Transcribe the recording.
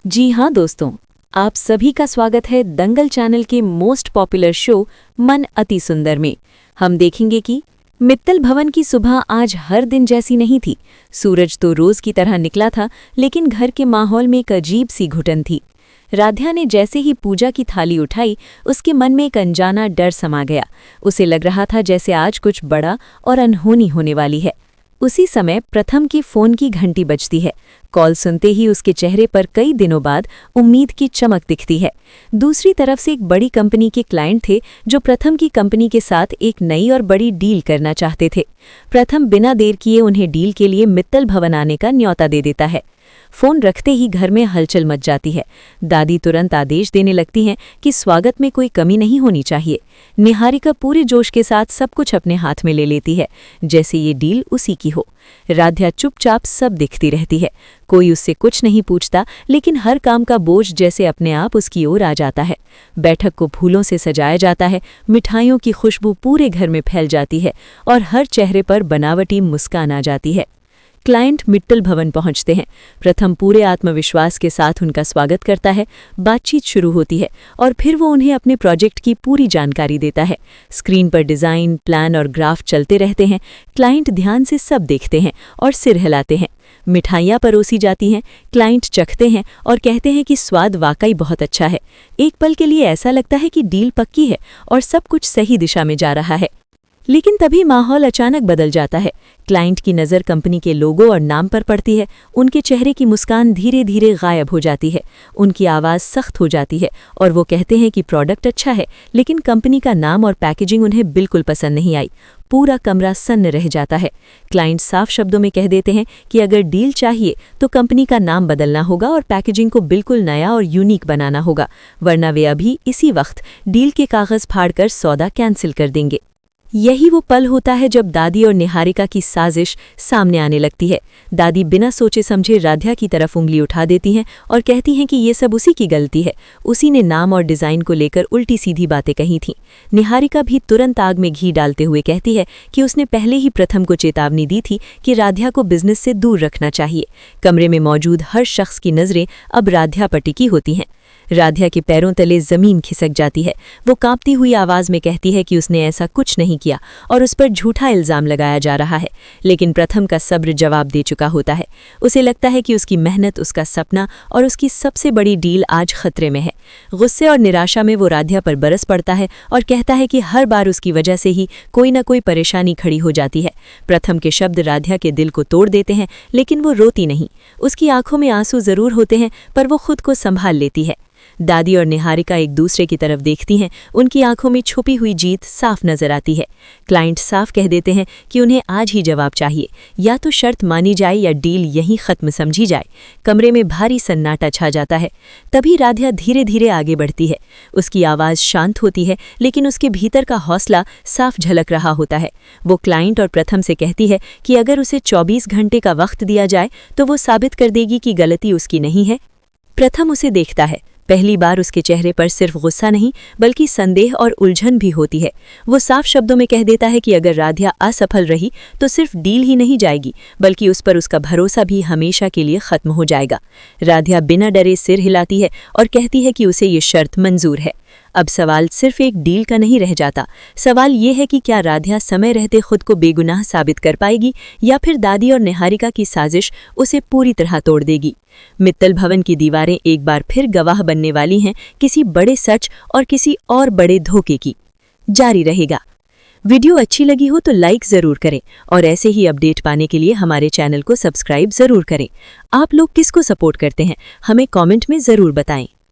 जी हाँ दोस्तों, आप सभी का स्वागत है दंगल चैनल के मोस्ट पॉपुलर शो मन अति सुंदर में। हम देखेंगे कि मित्तल भवन की सुबह आज हर दिन जैसी नहीं थी। सूरज तो रोज की तरह निकला था, लेकिन घर के माहौल में एक अजीब सी घुटन थी। राध्या ने जैसे ही पूजा की थाली उठाई, उसके मन में एक अनजाना डर समा गया। उसे लग रहा था जैसे आज कुछ बड़ा और अनहोनी होने वाली है। उसी समय प्रथम की फोन की घंटी बजती है। कॉल सुनते ही उसके चेहरे पर कई दिनों बाद उम्मीद की चमक दिखती है। दूसरी तरफ से एक बड़ी कंपनी के क्लाइंट थे जो प्रथम की कंपनी के साथ एक नई और बड़ी डील करना चाहते थे। प्रथम बिना देर किए उन्हें डील के लिए मित्तल भवन आने का न्योता दे देता है। फोन रखते ही घर में हलचल मच जाती है। दादी तुरंत आदेश देने लगती हैं कि स्वागत में कोई कमी नहीं होनी चाहिए। निहारिका पूरे जोश के साथ सब कुछ अपने हाथ में ले लेती है, जैसे ये डील उसी की हो। राध्या चुपचाप सब देखती रहती है। कोई उससे कुछ नहीं पूछता, लेकिन हर काम का बोझ जैसे अपने आप उसकी ओर आ जाता है। बैठक को फूलों से सजाया जाता है, मिठाइयों की खुशबू पूरे घर में फैल जाती है और हर चेहरे पर बनावटी मुस्कान आ जाती है। क्लाइंट मित्तल भवन पहुंचते हैं। प्रथम पूरे आत्मविश्वास के साथ उनका स्वागत करता है। बातचीत शुरू होती है और फिर वो उन्हें अपने प्रोजेक्ट की पूरी जानकारी देता है। स्क्रीन पर डिज़ाइन, प्लान और ग्राफ चलते रहते हैं। क्लाइंट ध्यान से सब देखते हैं और सिर हिलाते हैं। मिठाइयाँ परोसी जाती हैं। क्लाइंट चखते हैं और कहते हैं कि स्वाद वाकई बहुत अच्छा है। एक पल के लिए ऐसा लगता है कि डील पक्की है और सब कुछ सही दिशा में जा रहा है। लेकिन तभी माहौल अचानक बदल जाता है। क्लाइंट की नज़र कंपनी के लोगो और नाम पर पड़ती है। उनके चेहरे की मुस्कान धीरे धीरे गायब हो जाती है। उनकी आवाज़ सख्त हो जाती है और वो कहते हैं कि प्रोडक्ट अच्छा है, लेकिन कंपनी का नाम और पैकेजिंग उन्हें बिल्कुल पसंद नहीं आई। पूरा कमरा सन्न रह जाता है। क्लाइंट साफ शब्दों में कह देते हैं कि अगर डील चाहिए तो कंपनी का नाम बदलना होगा और पैकेजिंग को बिल्कुल नया और यूनिक बनाना होगा, वरना वे अभी इसी वक्त डील के कागज़ फाड़कर सौदा कैंसिल कर देंगे। यही वो पल होता है जब दादी और निहारिका की साजिश सामने आने लगती है। दादी बिना सोचे समझे राध्या की तरफ उंगली उठा देती हैं और कहती हैं कि ये सब उसी की गलती है। उसी ने नाम और डिज़ाइन को लेकर उल्टी सीधी बातें कही थीं। निहारिका भी तुरंत आग में घी डालते हुए कहती है कि उसने पहले ही प्रथम को चेतावनी दी थी कि राध्या को बिजनेस से दूर रखना चाहिए। कमरे में मौजूद हर शख्स की नज़रें अब राध्या पर टिकी होती हैं। राध्या के पैरों तले जमीन खिसक जाती है। वो कांपती हुई आवाज में कहती है कि उसने ऐसा कुछ नहीं किया और उस पर झूठा इल्जाम लगाया जा रहा है। लेकिन प्रथम का सब्र जवाब दे चुका होता है। उसे लगता है कि उसकी मेहनत, उसका सपना और उसकी सबसे बड़ी डील आज खतरे में है। गुस्से और निराशा में वो राध्या पर बरस पड़ता है और कहता है कि हर बार उसकी वजह से ही कोई ना कोई परेशानी खड़ी हो जाती है। प्रथम के शब्द राध्या के दिल को तोड़ देते हैं, लेकिन वो रोती नहीं। उसकी आंखों में आंसू जरूर होते हैं, पर वो खुद को संभाल लेती है। दादी और निहारिका एक दूसरे की तरफ देखती हैं। उनकी आंखों में छुपी हुई जीत साफ नजर आती है। क्लाइंट साफ कह देते हैं कि उन्हें आज ही जवाब चाहिए, या तो शर्त मानी जाए या डील यहीं खत्म समझी जाए। कमरे में भारी सन्नाटा छा जाता है। तभी राध्या धीरे धीरे आगे बढ़ती है। उसकी आवाज़ शांत होती है, लेकिन उसके भीतर का हौसला साफ झलक रहा होता है। वो क्लाइंट और प्रथम से कहती है कि अगर उसे 24 घंटे का वक्त दिया जाए तो वो साबित कर देगी कि गलती उसकी नहीं है। प्रथम उसे देखता है। पहली बार उसके चेहरे पर सिर्फ गुस्सा नहीं, बल्कि संदेह और उलझन भी होती है। वो साफ शब्दों में कह देता है कि अगर राध्या असफल रही तो सिर्फ डील ही नहीं जाएगी, बल्कि उस पर उसका भरोसा भी हमेशा के लिए खत्म हो जाएगा। राध्या बिना डरे सिर हिलाती है और कहती है कि उसे ये शर्त मंजूर है। अब सवाल सिर्फ एक डील का नहीं रह जाता। सवाल ये है कि क्या राध्या समय रहते खुद को बेगुनाह साबित कर पाएगी, या फिर दादी और निहारिका की साजिश उसे पूरी तरह तोड़ देगी। मित्तल भवन की दीवारें एक बार फिर गवाह बनने वाली हैं किसी बड़े सच और किसी और बड़े धोखे की। जारी रहेगा। वीडियो अच्छी लगी हो तो लाइक ज़रूर करें और ऐसे ही अपडेट पाने के लिए हमारे चैनल को सब्सक्राइब ज़रूर करें। आप लोग किसको सपोर्ट करते हैं, हमें कमेंट में ज़रूर बताएं।